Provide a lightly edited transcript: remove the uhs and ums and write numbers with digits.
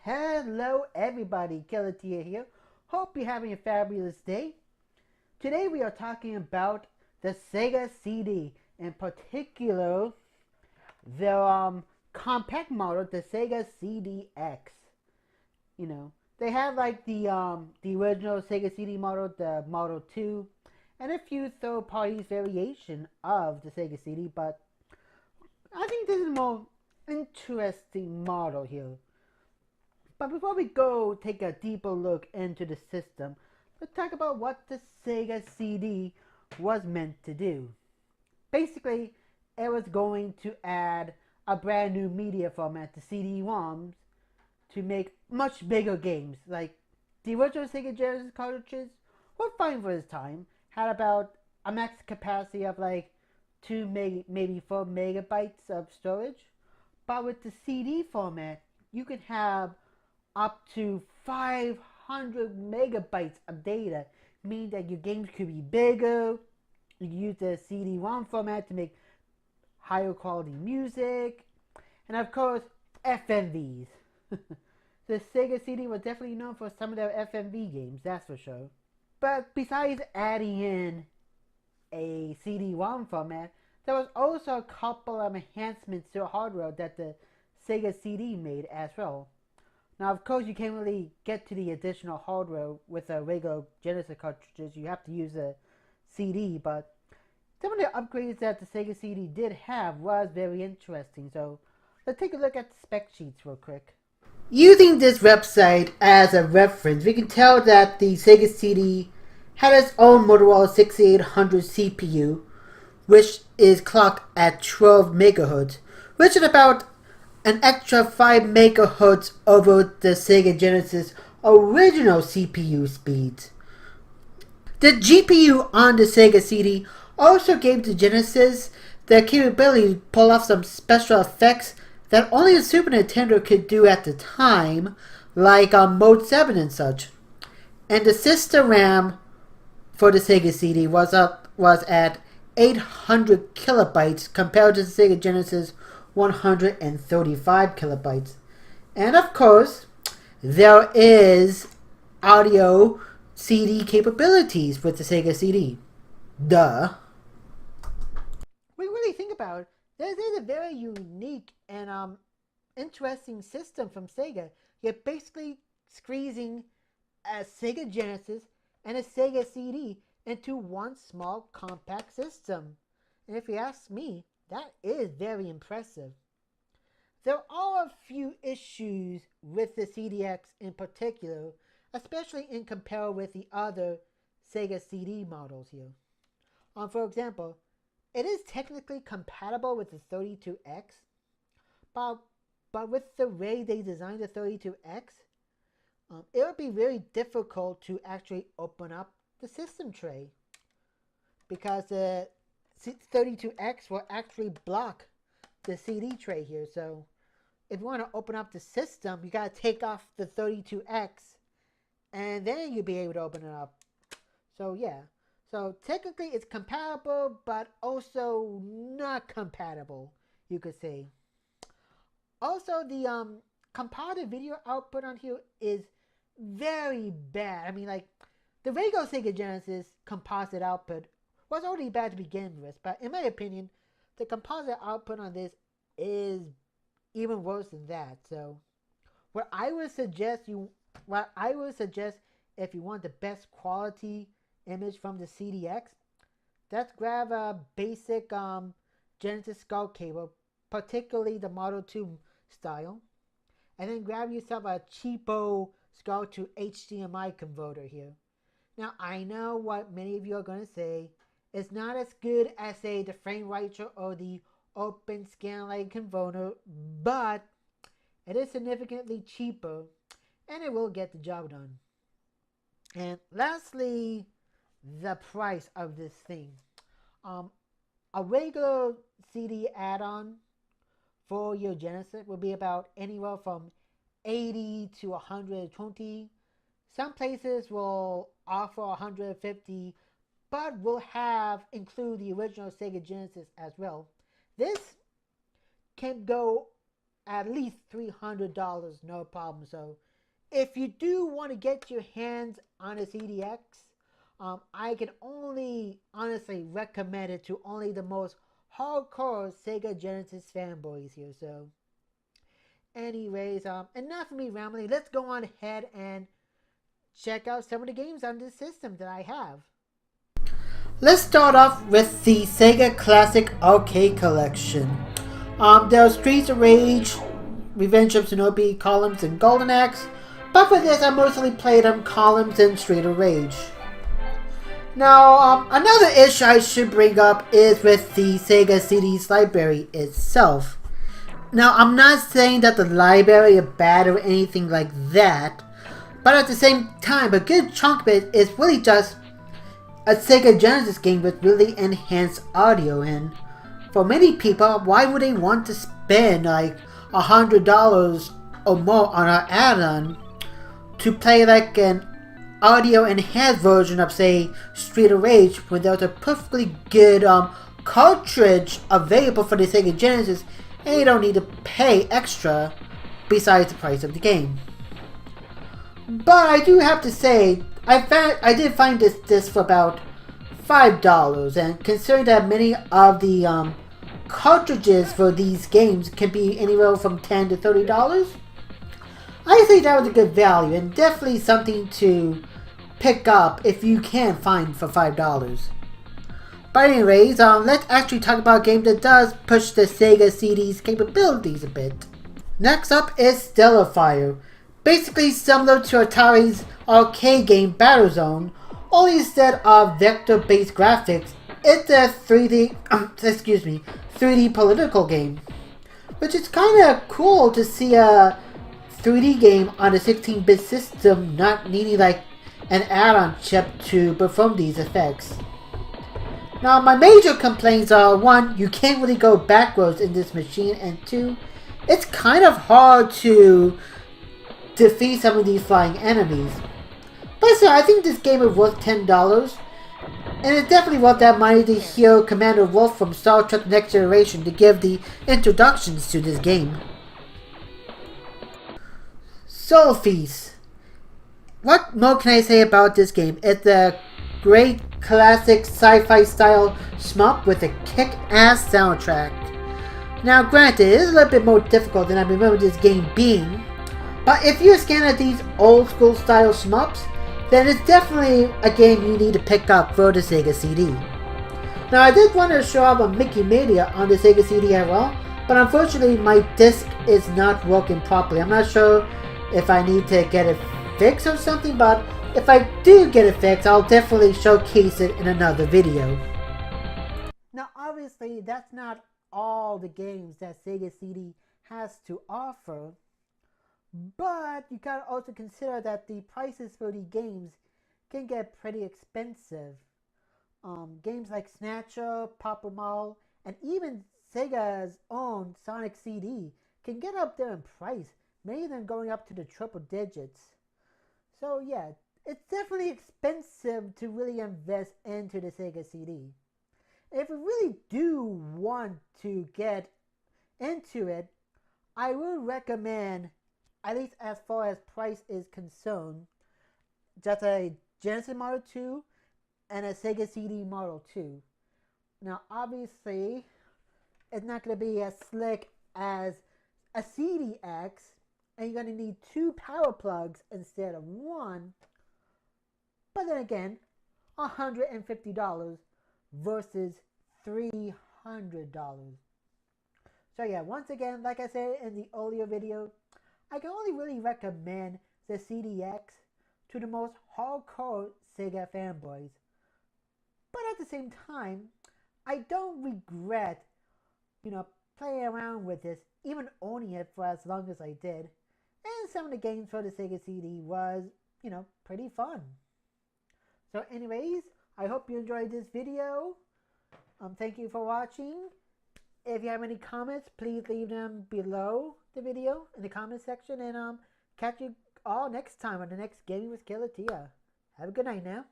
Hello everybody, Killatia here. Hope you're having a fabulous day. Today we are talking about the Sega CD, in particular the compact model, the Sega CDX. They have like the original Sega CD model, the Model 2, and a few third parties variation of the Sega CD, but I think this is a more interesting model here. But before we go take a deeper look into the system, let's talk about what the Sega CD was meant to do. Basically, it was going to add a brand new media format to CD-ROMs to make much bigger games. Like the original Sega Genesis cartridges were fine for its time, had about a max capacity of like maybe 4 megabytes of storage. But with the CD format, you can have up to 500 megabytes of data, meaning that your games could be bigger. You can use the CD-ROM format to make higher quality music, and of course, FMVs. The Sega CD was definitely known for some of their FMV games, that's for sure. But besides adding in a CD-ROM format, there was also a couple of enhancements to hardware that the Sega CD made as well. Now, of course, you can't really get to the additional hardware with a regular Genesis cartridges. You have to use a CD, but some of the upgrades that the Sega CD did have was very interesting. So let's take a look at the spec sheets real quick. Using this website as a reference, we can tell that the Sega CD had its own Motorola 6800 CPU, which is clocked at 12 megahertz, which is about an extra 5 megahertz over the Sega Genesis original CPU speeds. The GPU on the Sega CD also gave the Genesis the capability to pull off some special effects that only the Super Nintendo could do at the time, like Mode 7 and such. And the system RAM for the Sega CD was at 800 kilobytes compared to the Sega Genesis 135 kilobytes. And of course, there is audio CD capabilities with the Sega CD. Duh. When you really think about it, this is a very unique and interesting system from Sega. You're basically squeezing a Sega Genesis and a Sega CD into one small compact system. And if you ask me, that is very impressive. There are a few issues with the CDX in particular, especially in comparison with the other Sega CD models here. For example, it is technically compatible with the 32X, but with the way they designed the 32X, it would be very difficult to actually open up the system tray, because the 32X will actually block the CD tray here. So if you want to open up the system, you got to take off the 32X and then you'll be able to open it up. So yeah, so technically it's compatible, but also not compatible, you could say. Also, the composite video output on here is very bad. I mean, like, the regular Sega Genesis composite output was already bad to begin with, but in my opinion, the composite output on this is even worse than that. So, what I would suggest if you want the best quality image from the CDX, let's grab a basic Genesis Skull cable, particularly the Model 2 style, and then grab yourself a cheapo Skull to HDMI converter here. Now, I know what many of you are going to say. It's not as good as, say, the frame writer or the open scanline converter, but it is significantly cheaper, and it will get the job done. And lastly, the price of this thing. A regular CD add-on for your Genesis will be about anywhere from 80 to 120. Some places will offer 150, but will include the original Sega Genesis as well. This can go at least $300, no problem. So if you do want to get your hands on a CDX, I can only honestly recommend it to only the most hardcore Sega Genesis fanboys here. So anyways, enough of me rambling. Let's go on ahead and check out some of the games on this system that I have. Let's start off with the Sega Classic Arcade Collection. There are Streets of Rage, Revenge of Shinobi, Columns, and Golden Axe. But for this, I mostly played Columns and Street of Rage. Now, another issue I should bring up is with the Sega CD's library itself. Now, I'm not saying that the library is bad or anything like that, but at the same time, a good chunk of it is really just a Sega Genesis game with really enhanced audio, and for many people, why would they want to spend like $100 or more on an add-on to play like an audio enhanced version of, say, Street of Rage when there's a perfectly good cartridge available for the Sega Genesis and you don't need to pay extra besides the price of the game? But I do have to say, I did find this disc for about $5, and considering that many of the cartridges for these games can be anywhere from $10 to $30, I think that was a good value and definitely something to pick up if you can find for $5. But anyways, let's actually talk about a game that does push the Sega CD's capabilities a bit. Next up is Stellar Fire. Basically similar to Atari's arcade game Battlezone, only instead of vector-based graphics, it's a 3D political game. Which is kind of cool to see a 3D game on a 16-bit system not needing like an add-on chip to perform these effects. Now, my major complaints are, 1, you can't really go backwards in this machine, and 2, it's kind of hard to defeat some of these flying enemies. But still, I think this game is worth $10, and it's definitely worth that money to hear Commander Wolf from Star Trek Next Generation to give the introductions to this game. Soul Feast. What more can I say about this game? It's a great classic sci-fi style shmup with a kick-ass soundtrack. Now granted, it is a little bit more difficult than I remember this game being, but if you're a scan of these old school style shmups, then it's definitely a game you need to pick up for the Sega CD. Now I did want to show off a Mickey Mania on the Sega CD as well, but unfortunately my disc is not working properly. I'm not sure if I need to get it fixed or something, but if I do get it fixed, I'll definitely showcase it in another video. Now obviously that's not all the games that Sega CD has to offer, but you gotta also consider that the prices for the games can get pretty expensive. Games like Snatcher, Pop Mall, and even Sega's own Sonic CD can get up there in price, many of them going up to the triple digits. So yeah, it's definitely expensive to really invest into the Sega CD. If you really do want to get into it, I would recommend, at least as far as price is concerned, just a Genesis Model 2 and a Sega CD Model 2. Now obviously, it's not going to be as slick as a CDX, and you're going to need 2 power plugs instead of 1. But then again, $150 versus $300. So yeah, once again, like I said in the earlier video, I can only really recommend the CDX to the most hardcore Sega fanboys. But at the same time, I don't regret, playing around with this, even owning it for as long as I did. And some of the games for the Sega CD was, pretty fun. So anyways, I hope you enjoyed this video. Thank you for watching. If you have any comments, please leave them below the video in the comment section. And catch you all next time on the next Gaming with Killatia. Have a good night now.